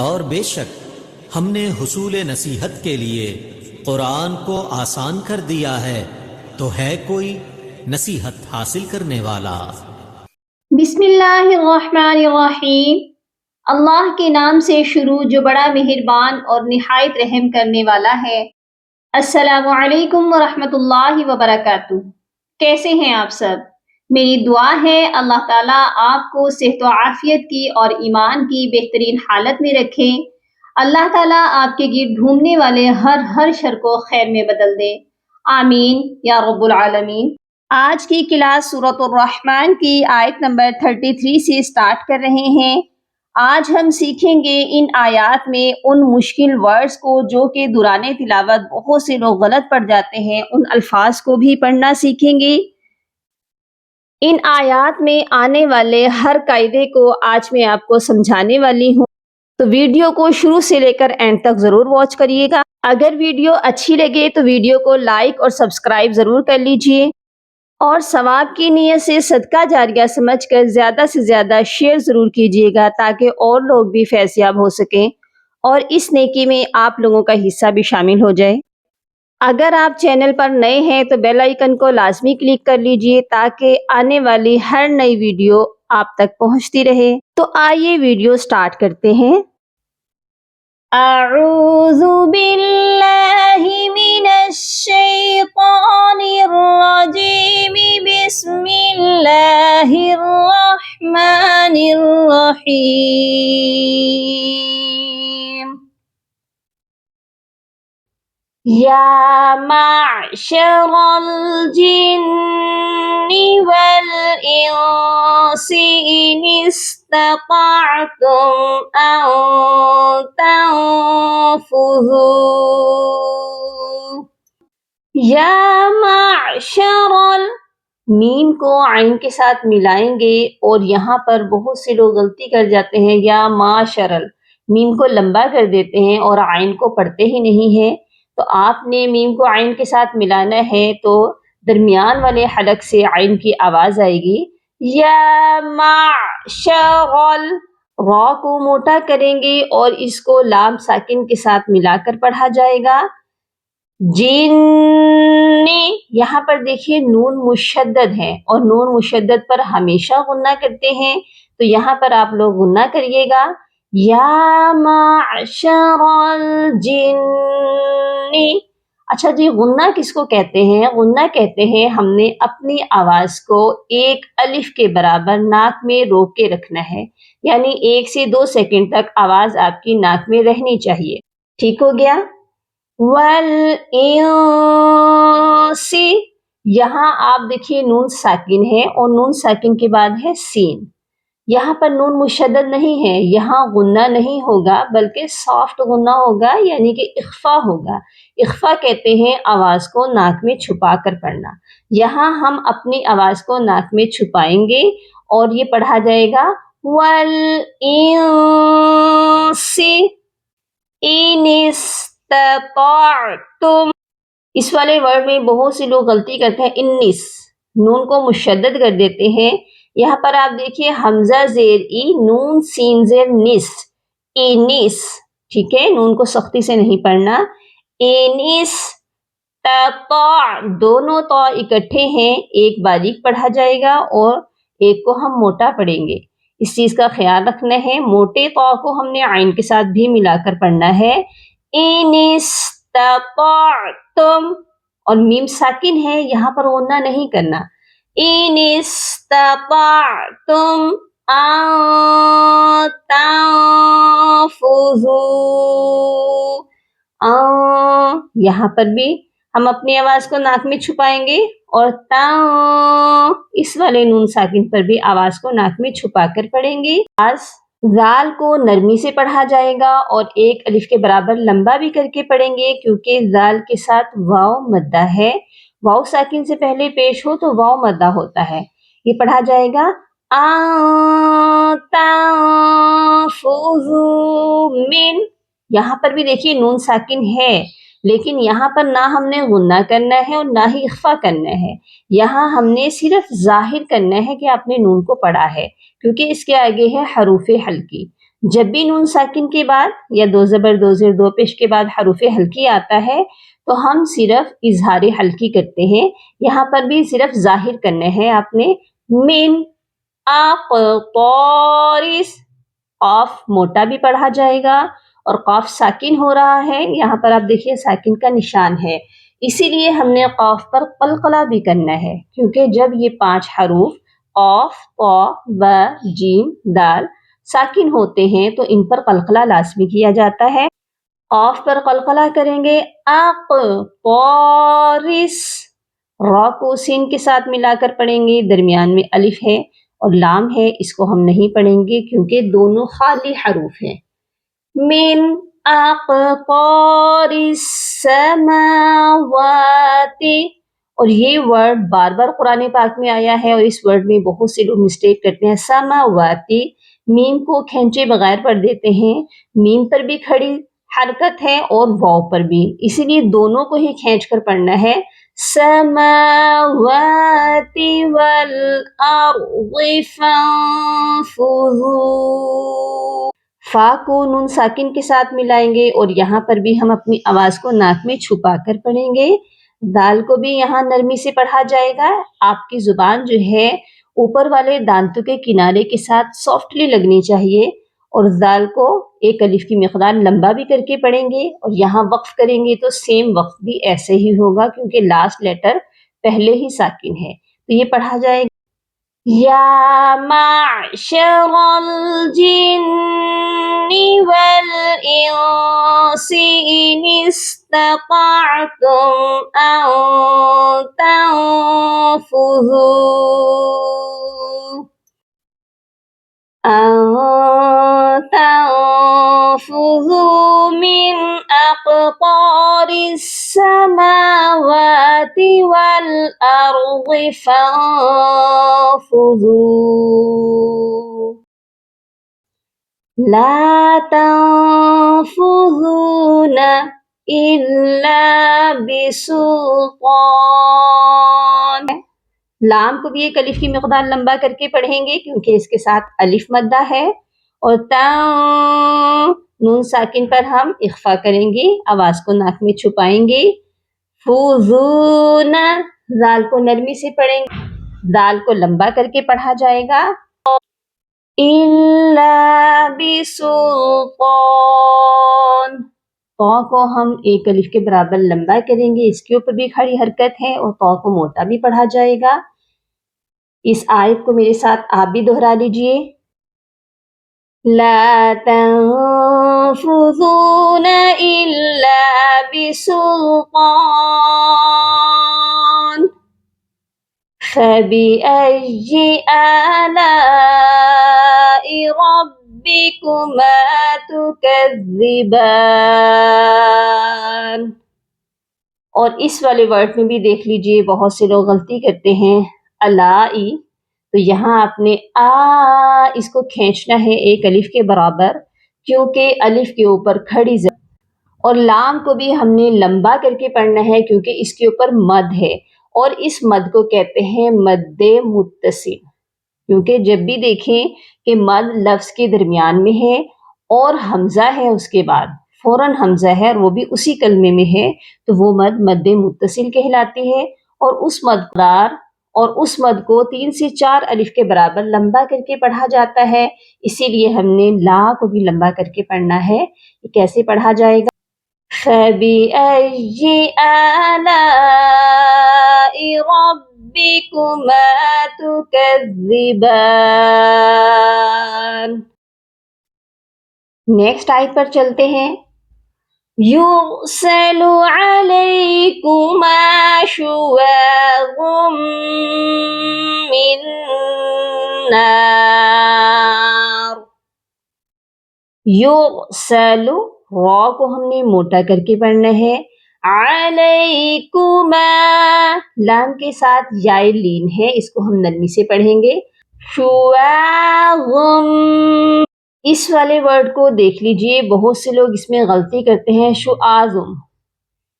اور بے شک ہم نے حصول نصیحت کے لیے قرآن کو آسان کر دیا ہے، تو ہے کوئی نصیحت حاصل کرنے والا؟ بسم اللہ الرحمن الرحیم۔ اللہ کے نام سے شروع جو بڑا مہربان اور نہایت رحم کرنے والا ہے۔ السلام علیکم ورحمۃ اللہ وبرکاتہ۔ کیسے ہیں آپ سب؟ میری دعا ہے اللہ تعالیٰ آپ کو صحت و عافیت کی اور ایمان کی بہترین حالت میں رکھے۔ اللہ تعالیٰ آپ کے گرد گھومنے والے ہر شر کو خیر میں بدل دے، آمین یا رب العالمین۔ آج کی کلاس سورۃ الرحمن کی آیت نمبر 33 سے سٹارٹ کر رہے ہیں۔ آج ہم سیکھیں گے ان آیات میں ان مشکل ورڈز کو جو کہ دوران تلاوت بہت سے لوگ غلط پڑھ جاتے ہیں، ان الفاظ کو بھی پڑھنا سیکھیں گے۔ ان آیات میں آنے والے ہر قاعدے کو آج میں آپ کو سمجھانے والی ہوں، تو ویڈیو کو شروع سے لے کر اینڈ تک ضرور واچ کریے گا۔ اگر ویڈیو اچھی لگے تو ویڈیو کو لائک اور سبسکرائب ضرور کر لیجئے، اور ثواب کی نیت سے صدقہ جاریہ سمجھ کر زیادہ سے زیادہ شیئر ضرور کیجیے گا تاکہ اور لوگ بھی فیض یاب ہو سکیں اور اس نیکی میں آپ لوگوں کا حصہ بھی شامل ہو جائے۔ اگر آپ چینل پر نئے ہیں تو بیل آئیکن کو لازمی کلک کر لیجئے تاکہ آنے والی ہر نئی ویڈیو آپ تک پہنچتی رہے۔ تو آئیے ویڈیو سٹارٹ کرتے ہیں۔ اعوذ باللہ من الشیطان الرجیم، بسم اللہ الرحمن الرحیم۔ یا معشر الجن والانس ان استطعتم ان تنفذوا۔ یا معشر میم کو عین کے ساتھ ملائیں گے، اور یہاں پر بہت سے لوگ غلطی کر جاتے ہیں، یا معشرل میم کو لمبا کر دیتے ہیں اور عین کو پڑھتے ہی نہیں ہیں۔ تو آپ نے میم کو عین کے ساتھ ملانا ہے تو درمیان والے حلق سے عین کی آواز آئے گی، یا معشرل۔ را کو موٹا کریں گے اور اس کو لام ساکن کے ساتھ ملا کر پڑھا جائے گا۔ جن، یہاں پر دیکھیے نون مشدد ہے اور نون مشدد پر ہمیشہ غنہ کرتے ہیں، تو یہاں پر آپ لوگ غنہ کریے گا، یا معشر الجن۔ اچھا جی، غنہ کس کو کہتے ہیں؟ غنہ کہتے ہیں ہم نے اپنی آواز کو ایک الف کے برابر ناک میں روک کے رکھنا ہے، یعنی 1 سے 2 سیکنڈ تک آواز آپ کی ناک میں رہنی چاہیے۔ ٹھیک ہو گیا؟ والانس، یہاں آپ دیکھیے نون ساکن ہے اور نون ساکن کے بعد ہے سین۔ یہاں پر نون مشدد نہیں ہے، یہاں غنہ نہیں ہوگا بلکہ سافٹ غنہ ہوگا، یعنی کہ اخفا ہوگا۔ اخفا کہتے ہیں آواز کو ناک میں چھپا کر پڑھنا۔ یہاں ہم اپنی آواز کو ناک میں چھپائیں گے اور یہ پڑھا جائے گا والانس ان استطعتم۔ اس والے ورڈ میں بہت سے لوگ غلطی کرتے ہیں، انیس نون کو مشدد کر دیتے ہیں۔ یہاں پر آپ دیکھیے حمزہ زیر ای، نون سین زیر نس، انیس۔ ٹھیک ہے، نون کو سختی سے نہیں پڑھنا۔ انیس تطع، دونوں طا اکٹھے ہیں، ایک باریک پڑھا جائے گا اور ایک کو ہم موٹا پڑھیں گے، اس چیز کا خیال رکھنا ہے۔ موٹے طا کو ہم نے عین کے ساتھ بھی ملا کر پڑھنا ہے، ان استطعتم، اور میم ساکن ہے، یہاں پر غنہ نہیں کرنا، ان استطعتم ان تنفذوا۔ یہاں پر بھی ہم اپنی آواز کو ناک میں چھپائیں گے اور اس والے نون ساکن پر بھی آواز کو ناک میں چھپا کر پڑھیں گے۔ زال کو نرمی سے پڑھا جائے گا اور ایک الف کے برابر لمبا بھی کر کے پڑھیں گے، کیونکہ زال کے ساتھ واو مدہ ہے، واو ساکن سے پہلے پیش ہو تو واو مدہ ہوتا ہے۔ یہ پڑھا جائے گا تنفذوا من۔ یہاں پر بھی دیکھیے نون ساکن ہے، لیکن یہاں پر نہ ہم نے غنہ کرنا ہے اور نہ ہی اخفا کرنا ہے، یہاں ہم نے صرف ظاہر کرنا ہے کہ آپ نے نون کو پڑھا ہے، کیونکہ اس کے آگے ہے حروف حلقی۔ جب بھی نون ساکن کے بعد یا دو زبر دو زیر دو پیش کے بعد حروف حلقی آتا ہے تو ہم صرف اظہار حلقی کرتے ہیں. یہاں پر بھی صرف ظاہر کرنا ہے آپ نے. من اقطارس، قاف موٹا بھی پڑھا جائے گا اور قاف ساکن ہو رہا ہے. یہاں پر آپ دیکھیے ساکن کا نشان ہے، اسی لیے ہم نے قاف پر قلقلہ بھی کرنا ہے، کیونکہ جب یہ 5 حروف قاف، طا، ب، جیم، دال ساکن ہوتے ہیں تو ان پر قلقلہ لازمی کیا جاتا ہے. قاف پر قلقلہ کریں گے اقطارس، را کو سین کے ساتھ ملا کر پڑھیں گے، درمیان میں الف ہے اور لام ہے، اس کو ہم نہیں پڑھیں گے کیونکہ دونوں خالی حروف ہیں. من اقطار السماوات، اور یہ ورڈ بار بار قرآن پاک میں آیا ہے اور اس ورڈ میں بہت سے لوگ مسٹیک کرتے ہیں. سماواتی، میم کو کھینچے بغیر پڑھ دیتے ہیں، میم پر بھی کھڑی حرکت ہے اور واو پر بھی، اسی لیے دونوں کو ہی کھینچ کر پڑھنا ہے. سماوات والارض فانفذوا، فا کو نون ساکن کے ساتھ ملائیں گے اور یہاں پر بھی ہم اپنی آواز کو ناک میں چھپا کر پڑھیں گے. دال کو بھی یہاں نرمی سے پڑھا جائے گا. آپ کی زبان جو ہے اوپر والے دانتوں کے کنارے کے ساتھ سافٹلی لگنی چاہیے، اور دال کو ایک الف کی مقدار لمبا بھی کر کے پڑھیں گے، اور یہاں وقف کریں گے تو سیم وقف بھی ایسے ہی ہوگا کیونکہ لاسٹ لیٹر پہلے ہی ساکن ہے. تو یہ پڑھا جائے گا. یا معشر الجن والإنس إن استطعتم أن تنفذوا من أقطار السماوات والأرض فانفذوا لا تنفذون إلا بسلطان. لام کو بھی ایک الف کی مقدار لمبا کر کے پڑھیں گے کیونکہ اس کے ساتھ الف مدہ ہے، اور نون ساکن پر ہم اخفا کریں گے، آواز کو ناک میں چھپائیں گے. فوزون، زال کو نرمی سے پڑھیں گے، دال کو لمبا کر کے پڑھا جائے گا. الا بسلطان، طا کو ہم ایک الف کے برابر لمبا کریں گے، اس کے اوپر بھی کھڑی حرکت ہے اور طا کو موٹا بھی پڑھا جائے گا. اس آیت کو میرے ساتھ آپ بھی دہرا لیجئے. لا تنفذون الا بسلطان فبأي آلاء ربكما تكذبان. اور اس والے ورڈ میں بھی دیکھ لیجئے بہت سے لوگ غلطی کرتے ہیں. الائی، تو یہاں آپ نے اس کو کھینچنا ہے ایک الف کے برابر کیونکہ الف کے اوپر کھڑی زبر، اور لام کو بھی ہم نے لمبا کر کے پڑھنا ہے کیونکہ اس کے اوپر مد ہے، اور اس مد کو کہتے ہیں مد متصل. کیونکہ جب بھی دیکھیں کہ مد لفظ کے درمیان میں ہے اور حمزہ ہے اس کے بعد، فوراً حمزہ ہے اور وہ بھی اسی کلمے میں ہے، تو وہ مد مد متصل کہلاتی ہے. اور اس مد کو 3 سے 4 الف کے برابر لمبا کر کے پڑھا جاتا ہے، اسی لیے ہم نے لا کو بھی لمبا کر کے پڑھنا ہے. یہ کیسے پڑھا جائے گا؟ فَبِأَيِّ آلَاءِ رَبِّكُمَا تُكَذِّبَانِ. نیکسٹ آیت پر چلتے ہیں. يُرْسَلُ عَلَيْكُمَا شُوَاظٌ مِّن نَارٍ. يُرْسَلُ، را کو ہم نے موٹا کر کے پڑھنا ہے. علیکما، لام کے ساتھ یائے لین ہے، اس کو ہم نرمی سے پڑھیں گے. شواظم، اس والے ورڈ کو دیکھ لیجئے بہت سے لوگ اس میں غلطی کرتے ہیں. شعازم،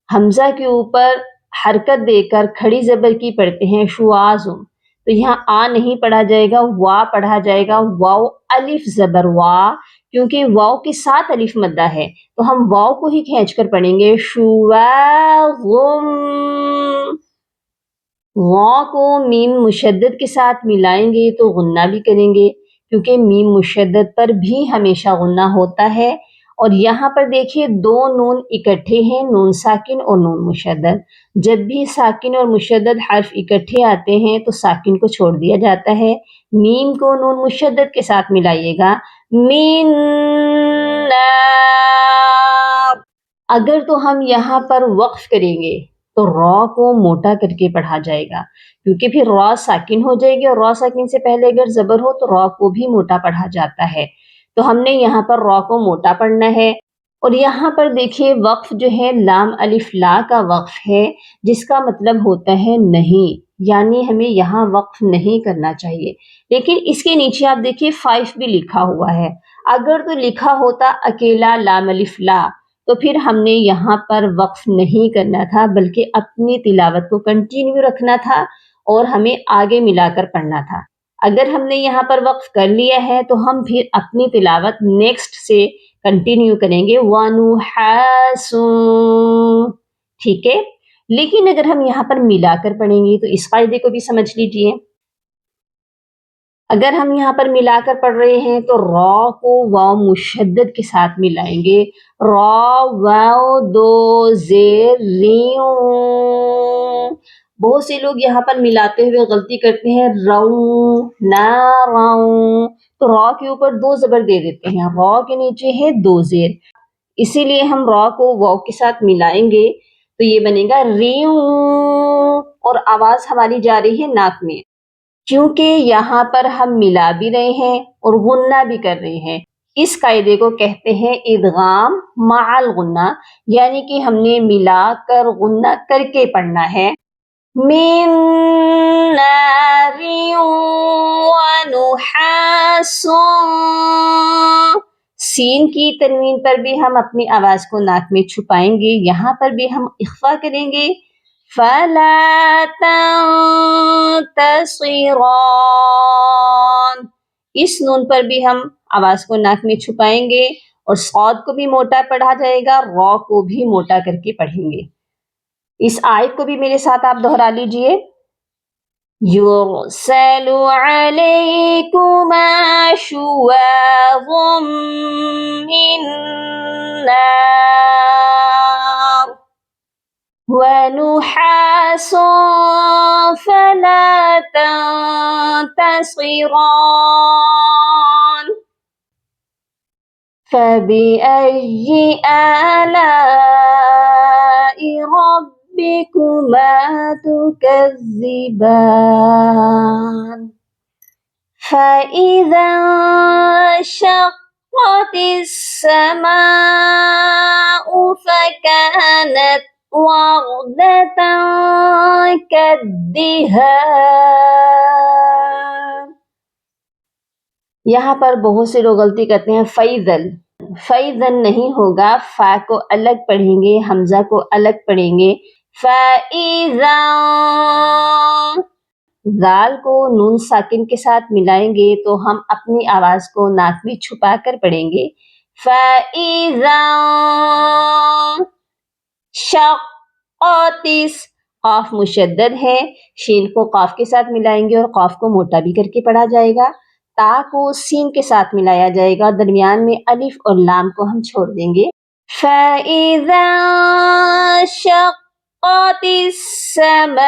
حمزہ کے اوپر حرکت دے کر کھڑی زبر کی پڑھتے ہیں شعازم، تو یہاں نہیں پڑھا جائے گا، وا پڑھا جائے گا. واو الف زبر وا، کیونکہ واو کے ساتھ الف مدہ ہے تو ہم واو کو ہی کھینچ کر پڑھیں گے شواغم. غا کو میم مشدد کے ساتھ ملائیں گے تو غنہ بھی کریں گے کیونکہ میم مشدد پر بھی ہمیشہ غنہ ہوتا ہے. اور یہاں پر دیکھیے دو نون اکٹھے ہیں، نون ساکن اور نون مشدد. جب بھی ساکن اور مشدد حرف اکٹھے آتے ہیں تو ساکن کو چھوڑ دیا جاتا ہے. میم کو نون مشدد کے ساتھ ملائیے گا، مین نار. اگر تو ہم یہاں پر وقف کریں گے تو را کو موٹا کر کے پڑھا جائے گا کیونکہ پھر را ساکن ہو جائے گی، اور را ساکن سے پہلے اگر زبر ہو تو را کو بھی موٹا پڑھا جاتا ہے. تو ہم نے یہاں پر را کو موٹا پڑھنا ہے. اور یہاں پر دیکھیے وقف جو ہے لام الف لا کا وقف ہے، جس کا مطلب ہوتا ہے نہیں، یعنی ہمیں یہاں وقف نہیں کرنا چاہیے. لیکن اس کے نیچے آپ دیکھیے 5 بھی لکھا ہوا ہے. اگر تو لکھا ہوتا اکیلا لام الف لا تو پھر ہم نے یہاں پر وقف نہیں کرنا تھا، بلکہ اپنی تلاوت کو کنٹینیو رکھنا تھا اور ہمیں آگے ملا کر پڑھنا تھا. اگر ہم نے یہاں پر وقف کر لیا ہے تو ہم پھر اپنی تلاوت نیکسٹ سے کنٹینیو کریں گے وَنُحَاسٌ، ٹھیک ہے. لیکن اگر ہم یہاں پر ملا کر پڑھیں گے تو اس قاعدے کو بھی سمجھ لیجئے. اگر ہم یہاں پر ملا کر پڑھ رہے ہیں تو را کو واو مشدد کے ساتھ ملائیں گے، را واو دو زیر ریوں. بہت سے لوگ یہاں پر ملاتے ہوئے غلطی کرتے ہیں، رو نا رو، تو را کے اوپر 2 زبر دے دیتے ہیں، را کے نیچے ہے 2 زیر، اسی لیے ہم را کو واو کے ساتھ ملائیں گے تو یہ بنے گا ریوں، اور آواز ہماری جا رہی ہے ناک میں، کیونکہ یہاں پر ہم ملا بھی رہے ہیں اور غنہ بھی کر رہے ہیں. اس قاعدے کو کہتے ہیں ادغام مع الغنہ، یعنی کہ ہم نے ملا کر غنہ کر کے پڑھنا ہے. من نار ونحاس، سین کی تنوین پر بھی ہم اپنی آواز کو ناک میں چھپائیں گے، یہاں پر بھی ہم اخفا کریں گے. فلا تنتصران، اس نون پر بھی ہم آواز کو ناک میں چھپائیں گے، اور صاد کو بھی موٹا پڑھا جائے گا، را کو بھی موٹا کر کے پڑھیں گے. اس آیت کو بھی میرے ساتھ آپ دہرا لیجئے. يُرْسَلُ عَلَيْكُمَا شُوَاظٌ مِّن نَّارٍ وَنُحَاسٌ فَلَا تَنتَصِرَانِ فَبِأَيِّ آلَاءِ رَبِّكُمَا تُكَذِّبَانِ فَإِذَا انشَقَّتِ السَّمَاءُ فَكَانَتْ وَرْدَةً كَالدِّهَانِ. یہاں پر بہت سے لوگ غلطی کرتے ہیں، فَإِذًا نہیں ہوگا، فا کو الگ پڑھیں گے، حمزہ کو الگ پڑھیں گے. فَإِذًا، ذال کو نون ساکن کے ساتھ ملائیں گے تو ہم اپنی آواز کو ناک میں چھپا کر پڑھیں گے. فَإِذًا انشَقَّتِ، قاف مشدد ہے، شین کو قاف کے ساتھ ملائیں گے اور قاف کو موٹا بھی کر کے پڑھا جائے گا. تا کو سین کے ساتھ ملایا جائے گا، درمیان میں الف اور لام کو ہم چھوڑ دیں گے. فَإِذَا انشَقَّتِ السَّمَاءُ،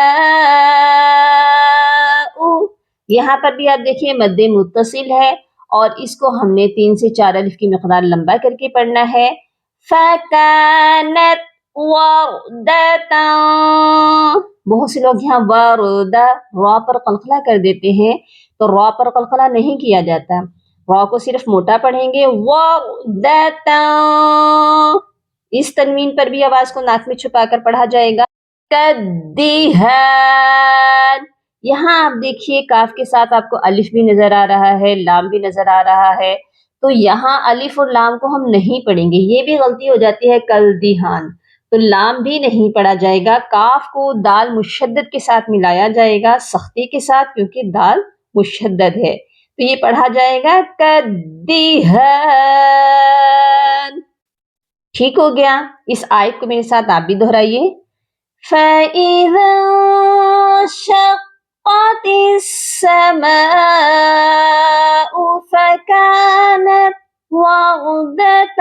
یہاں پر بھی آپ دیکھیے مد متصل ہے اور اس کو ہم نے 3 سے 4 الف کی مقدار لمبا کر کے پڑھنا ہے. فَكَانَتْ وَرْدَةً، بہت سے لوگ یہاں وَرْدَ را پر قلقلہ کر دیتے ہیں، تو را پر قلقلہ نہیں کیا جاتا، را کو صرف موٹا پڑھیں گے. وَرْدَةً، اس تنوین پر بھی آواز کو ناک میں چھپا کر پڑھا جائے گا. کَالدِّہَانِ، یہاں آپ دیکھیے کاف کے ساتھ آپ کو الف بھی نظر آ رہا ہے، لام بھی نظر آ رہا ہے، تو یہاں الف اور لام کو ہم نہیں پڑھیں گے. یہ بھی غلطی ہو جاتی ہے، کَالدِّہَان، تو لام بھی نہیں پڑھا جائے گا. کاف کو دال مشدد کے ساتھ ملایا جائے گا، سختی کے ساتھ، کیونکہ دال مشدد ہے. تو تو یہ پڑھا جائے گا کدہن. ٹھیک ہو گیا. اس آیت کو میرے ساتھ آپ بھی دہرائیے. فَإِذَا انشَقَّتِ السَّمَاءُ فَكَانَتْ وَرْدَةً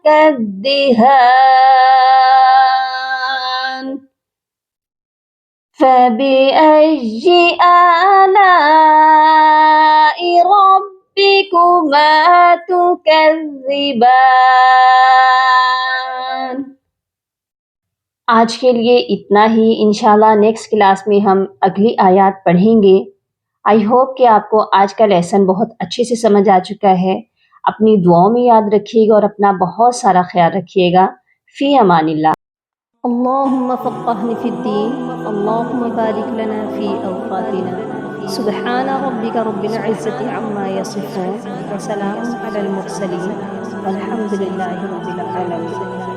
كَالدِّهَانِ فَبِأَيِّ آلَاءِ رَبِّكُمَا تُكَذِّبَانِ. آج کے لیے اتنا ہی. انشاءاللہ نیکسٹ کلاس میں ہم اگلی آیات پڑھیں گے. آئی ہوپ کہ آپ کو آج کا لیسن بہت اچھے سے سمجھ آ چکا ہے. اپنی دعاؤں میں یاد رکھیے گا اور اپنا بہت سارا خیال رکھیے گا. فی امان اللہ. اللہم فقہنا فی الدین. اللہم بارک لنا فی اوقاتنا. سبحان ربک رب العزت عما یصفون وسلام علی المرسلین والحمد للہ رب العالمین.